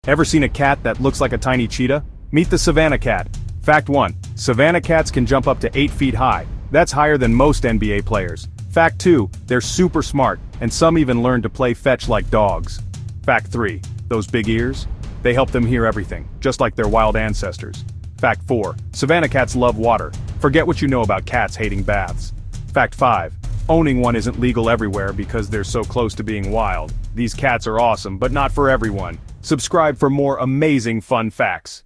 Ever seen a cat that looks like a tiny cheetah? Meet the Savannah cat. Fact 1. Savannah cats can jump up to 8 feet high. That's higher than most NBA players. Fact 2. They're super smart, and some even learn to play fetch like dogs. Fact 3. Those big ears? They help them hear everything, just like their wild ancestors. Fact 4. Savannah cats love water. Forget what you know about cats hating baths. Fact 5. Owning one isn't legal everywhere because they're so close to being wild. These cats are awesome, but not for everyone. Subscribe for more amazing fun facts.